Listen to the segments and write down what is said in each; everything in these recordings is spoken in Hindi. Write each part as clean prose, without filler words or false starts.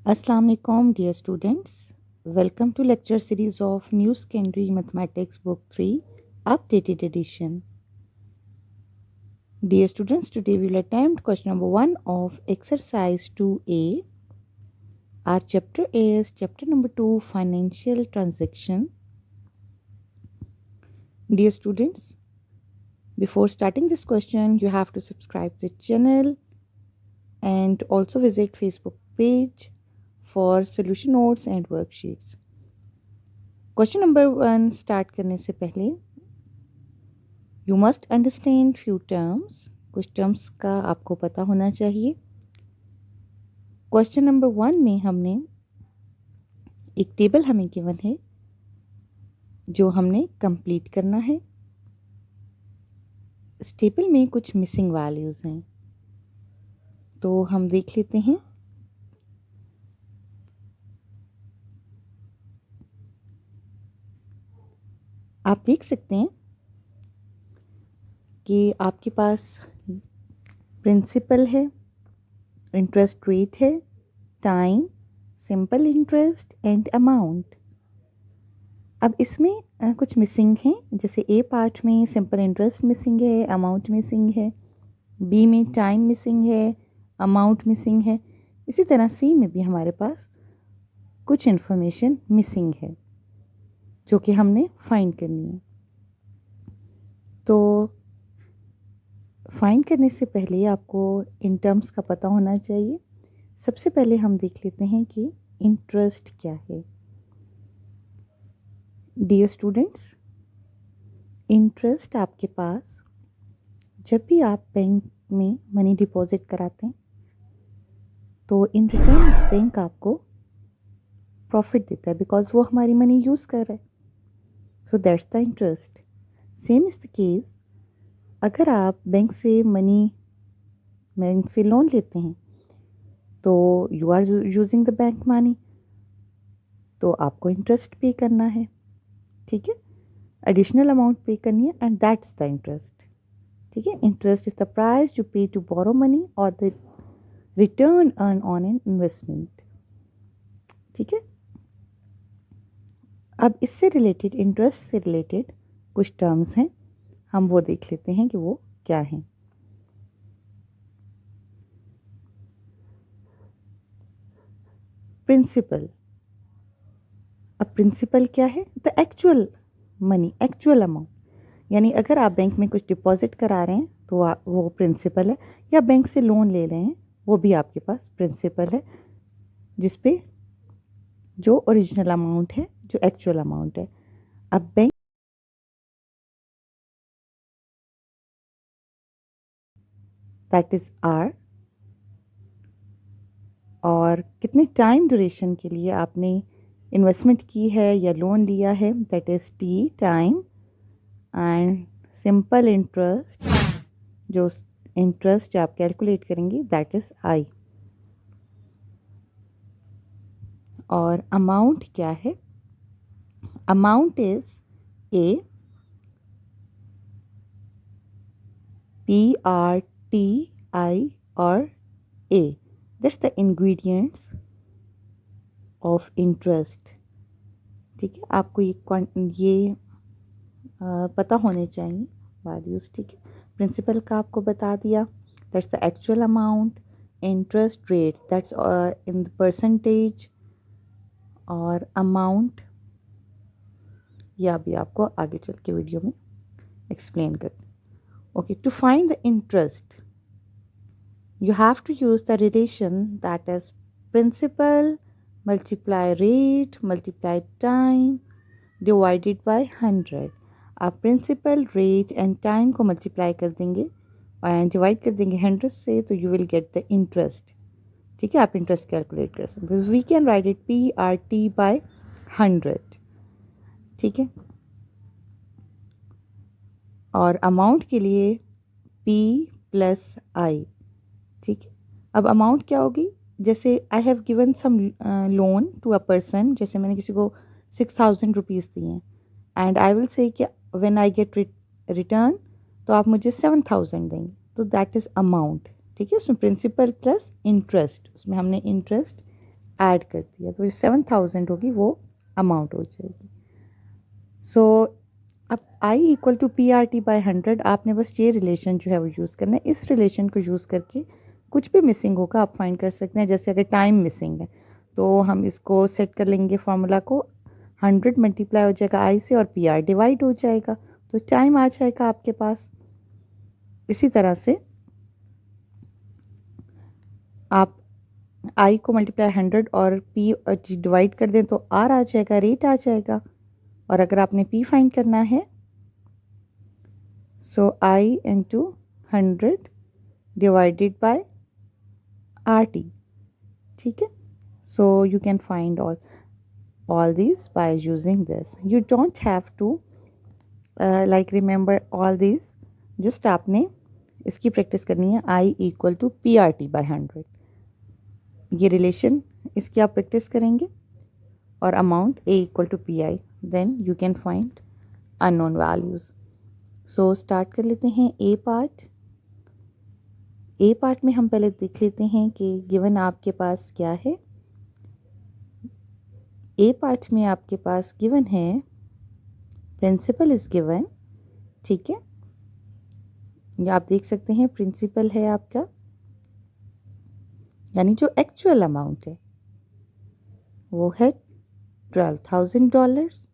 Assalamu alaikum, dear students. Welcome to lecture series of New Secondary Mathematics Book 3 Updated Edition. Dear students, today we will attempt question number 1 of exercise 2A. Our chapter is chapter number 2 Financial Transaction. Dear students, before starting this question, you have to subscribe the channel and also visit Facebook page for solution notes and worksheets. Question number 1 start करने से पहले you must understand few terms. कुछ टर्म्स का आपको पता होना चाहिए। क्वेश्चन नंबर 1 में हमने एक टेबल हमें गिवन है जो हमने कंप्लीट करना है। इस टेबल में कुछ मिसिंग वैल्यूज़ हैं, तो हम देख लेते हैं। आप देख सकते हैं कि आपके पास प्रिंसिपल है, इंटरेस्ट रेट है, time, simple interest and amount. अब इसमें कुछ मिसिंग हैं, जैसे ए पार्ट में सिंपल इंटरेस्ट मिसिंग है, अमाउंट मिसिंग है, बी में टाइम मिसिंग है, अमाउंट मिसिंग है। इसी तरह सी में भी हमारे पास कुछ इन्फॉर्मेशन मिसिंग है जो कि हमने फाइंड करनी है। तो फाइंड करने से पहले आपको इन टर्म्स का पता होना चाहिए। सबसे पहले हम देख लेते हैं कि इंटरेस्ट क्या है। डियर स्टूडेंट्स, इंटरेस्ट आपके पास जब भी आप बैंक में मनी डिपॉजिट कराते हैं तो इन रिटर्न बैंक आपको प्रॉफिट देता है, बिकॉज वो हमारी मनी यूज़ कर रहा है। So that's the interest. Same is the case अगर आप बैंक से लोन लेते हैं तो you are using the bank money, तो आपको इंटरेस्ट पे करना है, ठीक है, एडिशनल अमाउंट पे करनी है, एंड दैट्स द इंटरेस्ट। ठीक है, interest is the price you पे टू बोरो मनी और the return earn on an investment. ठीक है, अब इससे रिलेटेड, इंटरेस्ट से रिलेटेड कुछ टर्म्स हैं, हम वो देख लेते हैं कि वो क्या हैं। प्रिंसिपल। अब प्रिंसिपल क्या है? The actual money, actual amount. यानी अगर आप बैंक में कुछ डिपॉजिट करा रहे हैं तो वो प्रिंसिपल है, या बैंक से लोन ले रहे हैं वो भी आपके पास प्रिंसिपल है, जिस पे जो ओरिजिनल अमाउंट है, जो एक्चुअल अमाउंट है। अब बैंक दैट इज़ आर, और कितने टाइम ड्यूरेशन के लिए आपने इन्वेस्टमेंट की है या लोन लिया है, that is T, time, and simple interest, जो इंटरेस्ट आप कैलकुलेट करेंगे, दैट इज़ आई। और अमाउंट क्या है? Amount is A, P R T I और A, that's the ingredients of interest. ठीक है, आपको ये पता होने चाहिए वैल्यूज़। ठीक है, प्रिंसिपल का आपको बता दिया, that's the actual amount, interest rate that's in the percentage, और अमाउंट या भी आपको आगे चल के वीडियो में एक्सप्लेन कर। Okay, to find the interest you have to use the relation that is principal multiply rate multiply time divided by 100। आप प्रिंसिपल, रेट एंड टाइम को मल्टीप्लाई कर देंगे और डिवाइड कर देंगे 100 से, तो you will get the interest. ठीक है, आप इंटरेस्ट कैलकुलेट कर सकते हैं। We can write it P R T by 100। ठीक है, और अमाउंट के लिए पी प्लस आई। ठीक है, अब अमाउंट क्या होगी? जैसे I have given some loan to a person, जैसे मैंने किसी को 6000 रुपीज़ दिए हैं, एंड आई विल से कि व्हेन आई गेट रिटर्न तो आप मुझे 7000 देंगे, तो दैट इज़ अमाउंट। ठीक है, उसमें प्रिंसिपल प्लस इंटरेस्ट, उसमें हमने इंटरेस्ट ऐड कर दिया तो 7,000 होगी वो अमाउंट हो जाएगी। सो अब I equal to P R T by 100, आपने बस ये रिलेशन जो है वो यूज़ करना है। इस रिलेशन को यूज़ करके कुछ भी मिसिंग होगा आप फाइंड कर सकते हैं। जैसे अगर टाइम मिसिंग है तो हम इसको सेट कर लेंगे फार्मूला को, 100 मल्टीप्लाई हो जाएगा आई से और पी आर डिवाइड हो जाएगा तो टाइम आ जाएगा आपके पास। इसी तरह से आप आई को मल्टीप्लाई 100 और पी डिवाइड कर दें तो आर आ जाएगा, रेट आ जाएगा। और अगर आपने पी फाइंड करना है so I into 100 divided by R T, ठीक है। So you can find all these by using this. You don't have to like remember all these, just आपने इसकी प्रैक्टिस करनी है। I equal to P R T by 100, ये रिलेशन इसकी आप प्रैक्टिस करेंगे और amount A equal to P I, then you can find unknown values. So start कर लेते हैं ए पार्ट। ए पार्ट में हम पहले देख लेते हैं कि गिवन आपके पास क्या है। ए पार्ट में आपके पास गिवन है प्रिंसिपल इज़ गिवन, ठीक है। या आप देख सकते हैं प्रिंसिपल है आपका, यानी जो एक्चुअल अमाउंट है वो है $12,000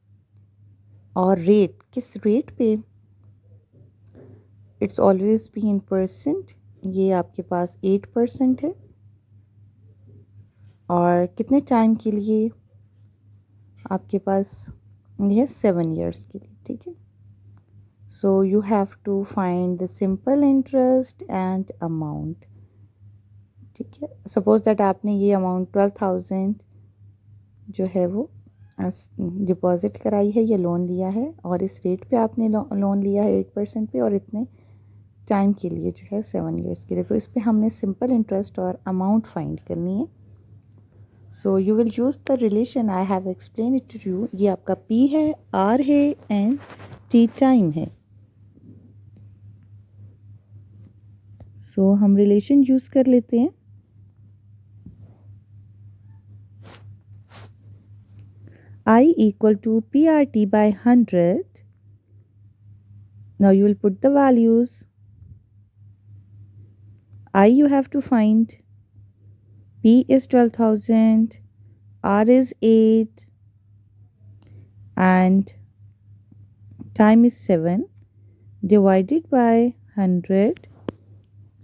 और रेट किस रेट पे, it's always be in percent, ये आपके पास 8% है। और कितने टाइम के लिए आपके पास ये है 7 ईयर्स के लिए, ठीक है। So you have to find the simple interest and amount, ठीक है। सपोज दैट आपने ये अमाउंट 12,000 जो है वो डिपॉजिट कराई है या लोन लिया है और इस रेट पे आपने लोन लिया है 8% पे और इतने टाइम के लिए जो है 7 ईयर्स के लिए। तो इस पे हमने सिंपल इंटरेस्ट और अमाउंट फाइंड करनी है। So you will use the relation I have explain it to you. ये आपका P है, R है एंड T टाइम है। सो हम रिलेशन यूज़ कर लेते हैं। I equal to PRT by 100. Now you will put the values. I you have to find. P is 12,000, R is 8 and time is 7 divided by 100.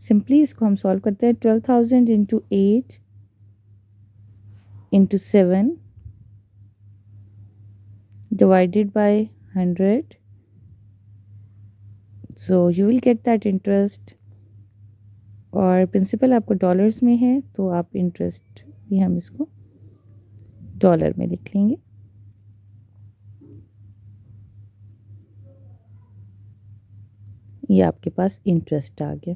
Simply इसको हम सॉल्व करते हैं। 12,000 into 8 into 7 divided by 100. So you will get that interest. और प्रिंसिपल आपको डॉलर्स में है तो आप इंटरेस्ट भी हम इसको डॉलर में लिख लेंगे। ये आपके पास इंटरेस्ट आ गया।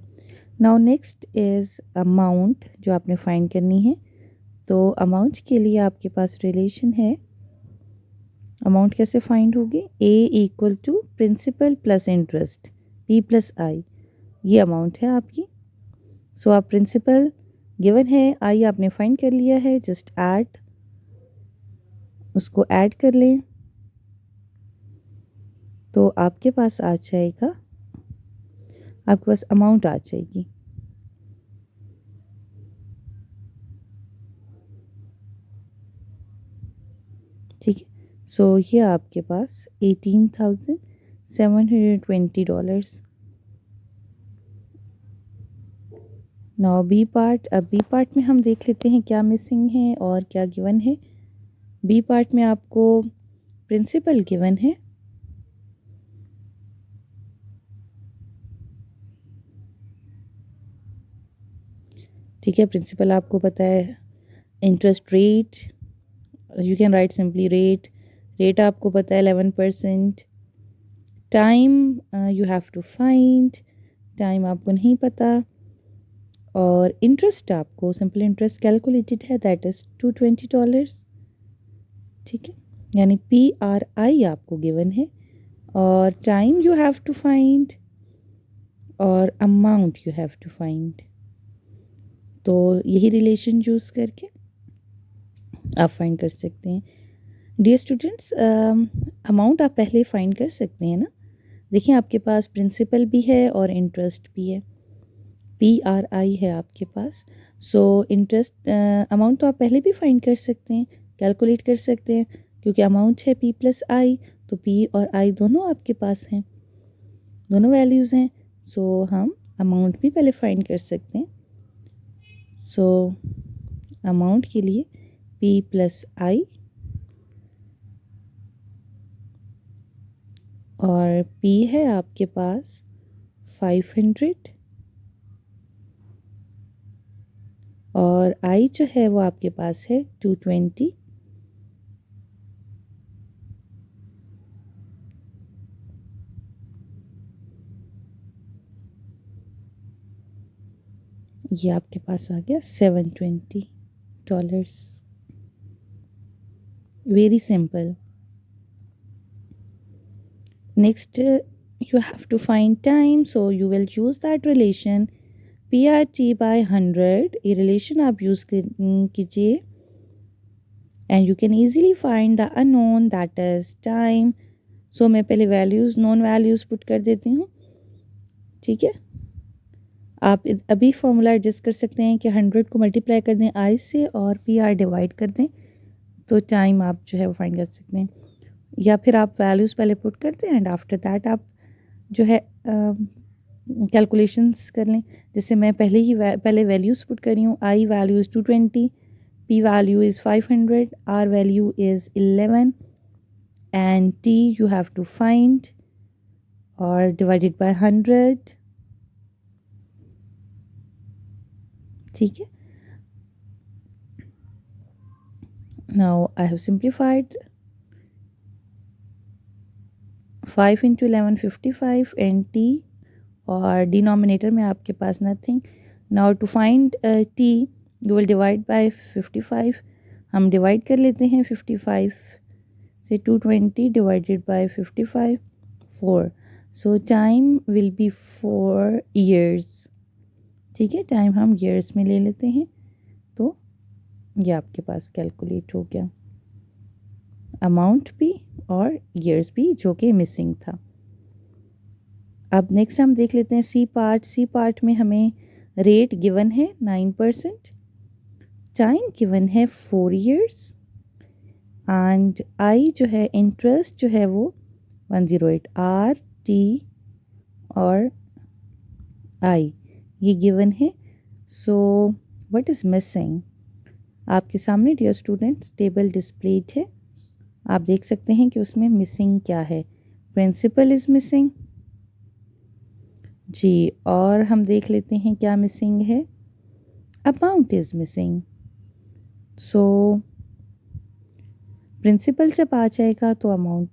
नाउ नेक्स्ट इज़ अमाउंट जो आपने फाइंड करनी है। तो अमाउंट के लिए आपके पास रिलेशन है। अमाउंट कैसे फाइंड होगी, A equal to principal plus interest P plus I, ये अमाउंट है आपकी। सो आप प्रिंसिपल गिवन है, आई आपने फाइंड कर लिया है, जस्ट ऐड, उसको ऐड कर लें तो आपके पास आ जाएगा, आपके पास अमाउंट आ जाएगी। ठीक है। सो ये आपके पास $18,720। Now B part. अब बी पार्ट में हम देख लेते हैं क्या मिसिंग है और क्या गिवन है। बी पार्ट में आपको प्रिंसिपल गिवन है, ठीक है। प्रिंसिपल आपको पता है, interest rate you can write simply rate, rate आपको पता है 11%। Time you have to find, time आपको नहीं पता। और इंटरेस्ट आपको सिंपल इंटरेस्ट कैलकुलेटेड है, दैट इज़ $220, ठीक है। यानी PRI आपको गिवन है और time you have to find और amount you have to find. तो यही रिलेशन यूज़ करके आप फाइंड कर सकते हैं। डियर स्टूडेंट्स, अमाउंट आप पहले फाइंड कर सकते हैं ना। देखिए आपके पास प्रिंसिपल भी है और इंटरेस्ट भी है, PRI है आपके पास। सो इंटरेस्ट अमाउंट तो आप पहले भी फाइंड कर सकते हैं, कैलकुलेट कर सकते हैं, क्योंकि अमाउंट है P+I, तो P और I दोनों आपके पास हैं, दोनों वैल्यूज़ हैं। सो हम अमाउंट भी पहले फाइंड कर सकते हैं। सो अमाउंट के लिए P+I और P है आपके पास 500 और I जो है वो आपके पास है 220। ये आपके पास आ गया $720। Very simple. Next you have to find time, so you will use that relation PRT/100। ये रिलेशन आप यूज़ कीजिए and you can easily find the unknown, that is time। so मैं पहले वैल्यूज़ नॉन वैल्यूज़ पुट कर देती हूँ, ठीक है। आप अभी फॉर्मूला एडजस्ट कर सकते हैं कि 100 को मल्टीप्लाई कर दें आई से और PR डिवाइड कर दें, तो टाइम आप जो है वो फाइंड कर सकते हैं। या फिर आप वैल्यूज़ पहले पुट कर दें एंड आफ्टर दैट आप जो है कैलकुलेशंस कर लें। जैसे मैं पहले ही पहले वैल्यूज़ पुट कर रही हूँ। I value is 220, P value is 500, R value is 11 and T you have to find और डिवाइडेड बाय 100, ठीक है। Now I have simplified 5 × 11 55 and T और डिनोमिनेटर में आपके पास nothing. Now to find T you will divide by 55। हम डिवाइड कर लेते हैं 55 से 220 divided by 55 4। So time will be 4 years, ठीक है। टाइम हम years में ले लेते हैं, तो ये आपके पास कैलकुलेट हो गया अमाउंट भी और years भी, जो कि मिसिंग था। अब नेक्स्ट हम देख लेते हैं सी पार्ट। सी पार्ट में हमें रेट गिवन है 9%, टाइम गिवन है 4 years एंड आई जो है इंटरेस्ट जो है वो 108। आर टी और आई ये गिवन है। सो व्हाट इज़ मिसिंग, आपके सामने डियर स्टूडेंट्स टेबल डिस्प्लेड है, आप देख सकते हैं कि उसमें मिसिंग क्या है। प्रिंसिपल इज़ मिसिंग जी, और हम देख लेते हैं क्या मिसिंग है। Amount is missing. So principal जब आ जाएगा तो amount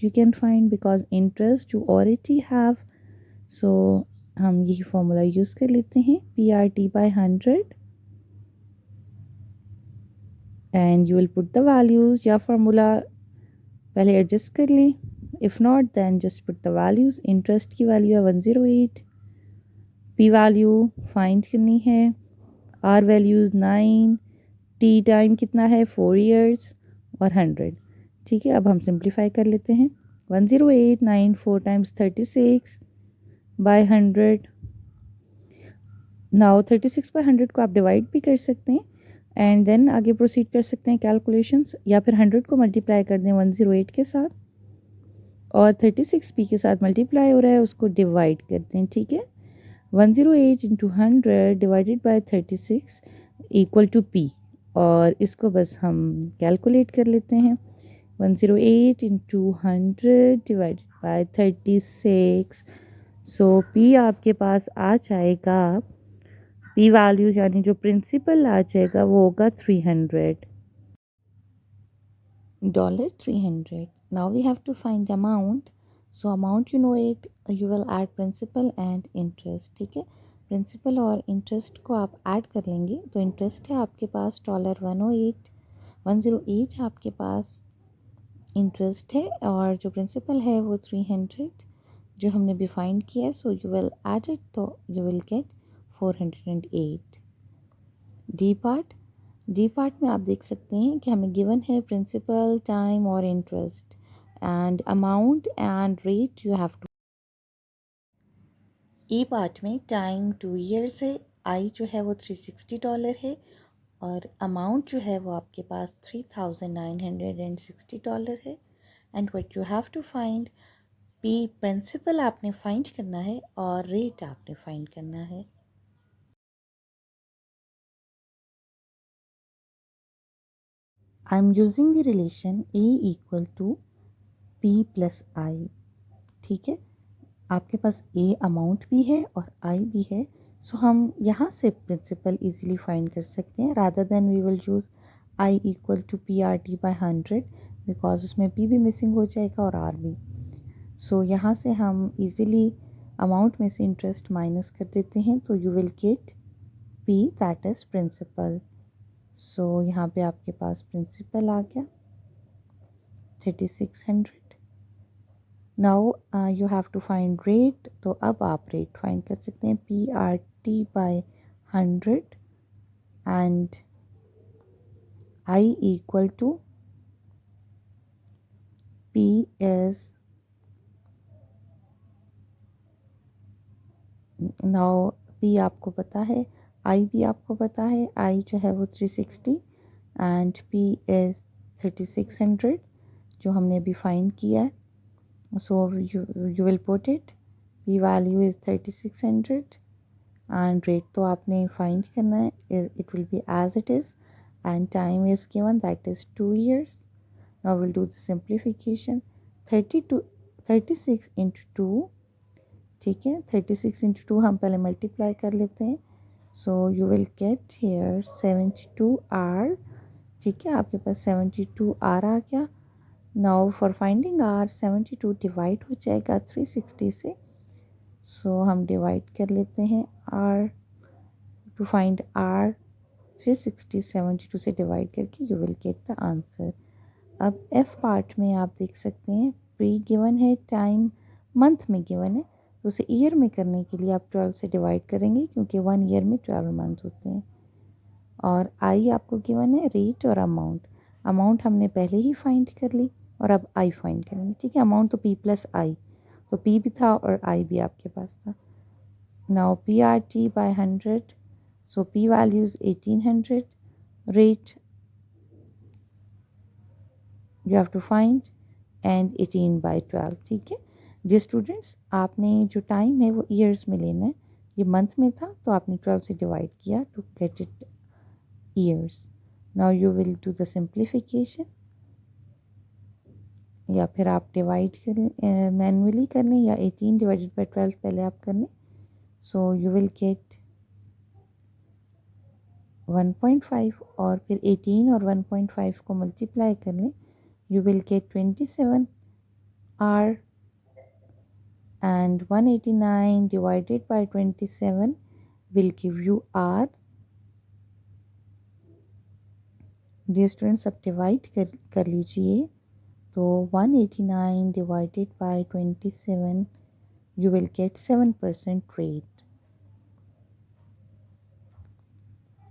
you can find, because interest you already have. So हम यही फॉर्मूला यूज़ कर लेते हैं PRT/100 and you will put the values, या फार्मूला पहले एडजस्ट कर लें, if not then just put the values. Interest की वैल्यू है 108, P वैल्यू फाइंड करनी है, R वैल्यूज़ 9, T टाइम कितना है 4 years और 100, ठीक है। अब हम सिंप्लीफाई कर लेते हैं। 108 9 4 टाइम्स 36 बाय 100। नाउ 36 बाय 100 को आप डिवाइड भी कर सकते हैं एंड देन आगे प्रोसीड कर सकते हैं कैलकुलेशंस, या फिर 100 को मल्टीप्लाई कर दें 108 के साथ और 36 P के साथ मल्टीप्लाई हो रहा है उसको डिवाइड कर दें, ठीक है। 108 × 100 divided by 36 equal to P, और इसको बस हम कैलकुलेट कर लेते हैं। 108 × 100 डिवाइडेड बाय 36। सो P आपके पास आ जाएगा, P वैल्यूज यानी जो प्रिंसिपल आ जाएगा वो होगा 300 $300। Now we have to find amount. So amount you know it, you will add principal and interest, ठीक है। प्रिंसिपल और इंटरेस्ट को आप ऐड कर लेंगे, तो इंटरेस्ट है आपके पास $108 है आपके पास इंटरेस्ट है, और जो प्रिंसिपल है वो 300 जो हमने भी फाइंड किया है। So you will add it, तो you will get 408। D part, D part में आप देख सकते हैं कि हमें गिवन है प्रिंसिपल, टाइम और interest and amount and rate you have to. E part में टाइम 2 ईयर्स है, आई जो है वो $360 है और अमाउंट जो है वो आपके पास $3,960 है। And what you have to find, P principal आपने फाइंड करना है और रेट आपने फाइंड करना है। I am using the relation A equal to P plus I. ठीक है, आपके पास ए अमाउंट भी है और आई भी है, सो हम यहाँ से प्रिंसिपल इजीली फाइंड कर सकते हैं rather than we will choose I equal to P R T by 100 because उसमें पी भी मिसिंग हो जाएगा और आर भी। सो यहाँ से हम इजीली अमाउंट में से इंटरेस्ट माइनस कर देते हैं तो you will get P that is principal. So यहाँ पे आपके पास प्रिंसिपल आ गया 3600। Now you have to find rate, तो अब आप रेट फाइंड कर सकते हैं P R T by 100 and I equal to P is, now P आपको पता है, आई भी आपको पता है, आई जो है वो 360 एंड पी इज़ 3600 जो हमने अभी फाइंड किया है। So you will put it, p value is 3600 and rate तो आपने find करना है, it will be as it is and time is given that is 2 years. Now we'll do the simplification, 36 into 2, ठीक है 36 into 2 हम पहले multiply कर लेते हैं, so you will get here 72 r, ठीक है आपके पास 72 r आ गया। Now for finding R 72 divide हो जाएगा 360 से, सो हम डिवाइड कर लेते हैं आर टू फाइंड आर, 360 72 से डिवाइड करके you will get the answer. अब एफ पार्ट में आप देख सकते हैं प्री गिवन है, टाइम मंथ में गिवन है, तो उसे ईयर में करने के लिए आप 12 से डिवाइड करेंगे क्योंकि 1 ईयर में 12 मंथ होते हैं। और आई आपको गिवन है, रेट और अमाउंट, अमाउंट हमने पहले ही फाइंड कर ली और अब आई फाइंड करेंगे, ठीक है। अमाउंट तो पी प्लस आई, तो पी भी था और आई भी आपके पास था। Now P R T by 100, so P values 1800, rate you have to find and 18/12, ठीक है। जी स्टूडेंट्स, आपने जो टाइम है वो ईयर्स में लेना है, ये मंथ में था तो आपने 12 से डिवाइड किया to get it years. Now you will do the simplification, या फिर आप डिवाइड करें मैनुअली कर लें या 18 डिवाइडेड बाई 12 पहले आप कर लें, सो यू विल गेट 1.5 और फिर 18 और 1.5 को मल्टीप्लाई कर लें, you will get 27 R and 189 divided by 27 will give you R. जी स्टूडेंट्स, अब डिवाइड कर लीजिए, तो 189 divided by 27 you will get 7% rate.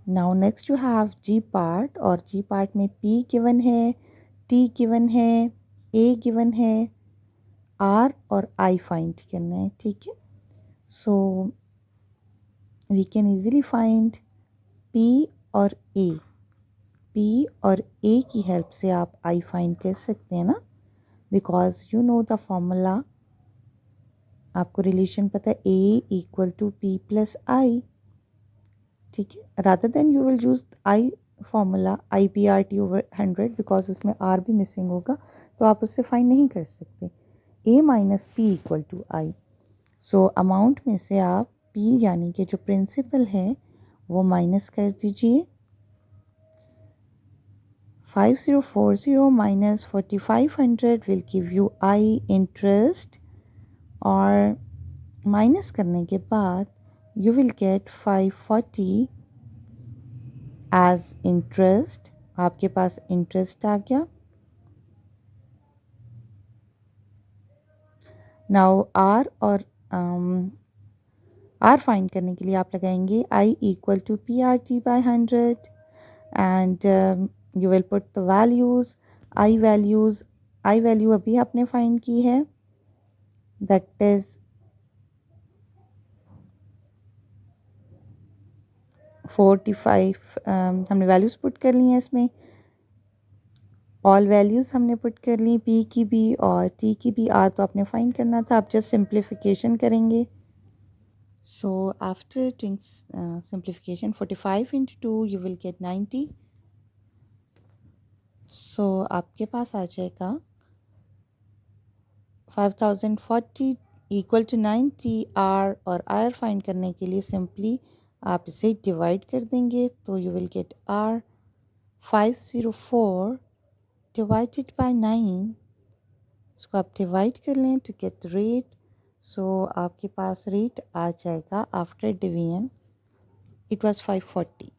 Now next you have G part, और G part में P given है, T given है, A given है, R और I find करना है, ठीक है। So we can easily find P और A, P और A की हेल्प से आप I find कर सकते हैं ना, because you know the formula, आपको रिलेशन पता है A equal to P plus I, ठीक है। Rather than you will use I formula I P R T over 100 because उसमें आर भी मिसिंग होगा तो आप उससे फाइंड नहीं कर सकते। A minus P equal to I, so amount में से आप पी यानी कि जो प्रिंसिपल है वो माइनस कर दीजिए, 5040 minus 4500 will give you I interest, और माइनस करने के बाद you will get 540 as interest, आपके पास इंटरेस्ट आ गया। नाउ आर और आर फाइंड करने के लिए आप लगाएंगे I equal to P R T by 100 and you will put the values. I value अभी आपने find की है, that is 45. हमने values put कर ली हैं इसमें, ऑल वैल्यूज़ हमने पुट कर ली, पी की भी और टी की भी। आर तो आपने फाइंड करना था, आप जस्ट सिंप्लीफिकेशन करेंगे। So after doing simplification 45 into 2 you will gate 90। सो आपके पास आ जाएगा 5040 इक्वल टू 90। आर और आर फाइंड करने के लिए सिंपली आप इसे डिवाइड कर देंगे, तो you will get R 504 divided by 9। इसको आप डिवाइड कर लें टू गेट रेट। सो आपके पास रेट आ जाएगा after division, it was 540।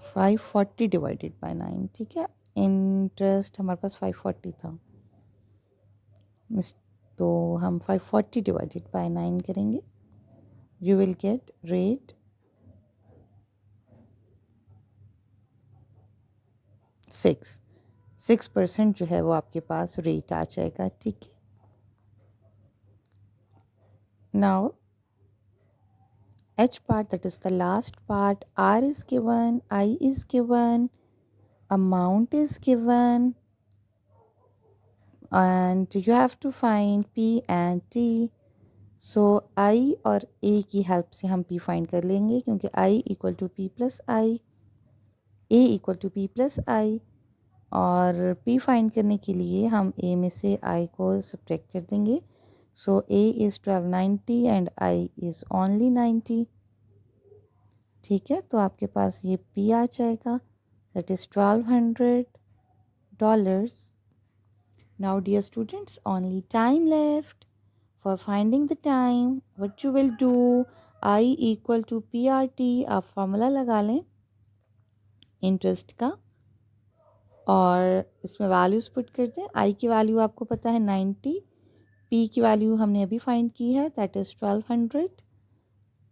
540 divided by 9, ठीक है। इंटरेस्ट हमारे पास 540 था, तो हम 540 डिवाइडेड बाय 9 करेंगे, यू विल गेट रेट 6% जो है वो आपके पास रेट आ जाएगा, ठीक है। Now H part, that is the last part. R is given, I is given, amount is given, and you have to find P and T. So I और A की हेल्प से हम P फाइंड कर लेंगे, क्योंकि I equal to P plus I, A equal to P plus I, और P फाइंड करने के लिए हम A में से I को सब्ट्रैक्ट कर देंगे। So A is 1290 and I is only 90, ठीक है। तो आपके पास ये P आ जाएगा, that is $1200. Now dear students, only time left. For finding the time, what you will do, I equal to PRT, आप फॉर्मूला लगा लें इंटरेस्ट का और इसमें वैल्यूज़ पुट कर दें। I की वैल्यू आपको पता है 90, P की वैल्यू हमने अभी फाइंड की है, दैट इज़ 1200।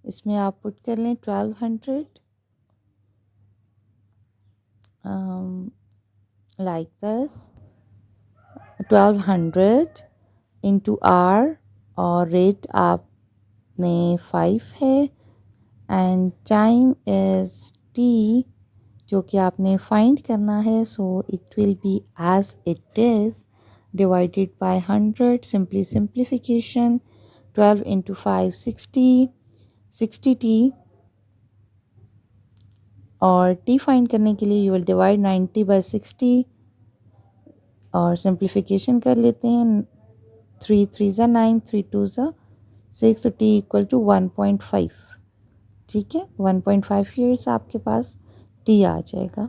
इसमें आप पुट कर लें 1200 like this, 1200 इंटू आर, और रेट आपने 5 है, एंड टाइम इज़ टी जो कि आपने फाइंड करना है। So it will be as it is divided by 100, simply simplification, 12 into 5 60 T, और टी फाइंड करने के लिए यू विल डिवाइड 90 बाय 60 और सिंप्लीफिकेशन कर लेते हैं। 3 3 ज़ा 9, 3 2 ज़ा 6, तो टी इक्वल टू 1.5, ठीक है। 1.5 ईयर्स आपके पास टी आ जाएगा।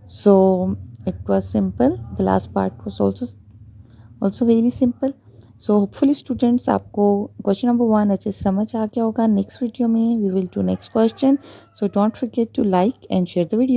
So it was simple, the last part was also very simple. So hopefully students आपको क्वेश्चन नंबर 1 अच्छे से समझ आ गया होगा। नेक्स्ट वीडियो में we will do next question, so don't forget to like and share the video.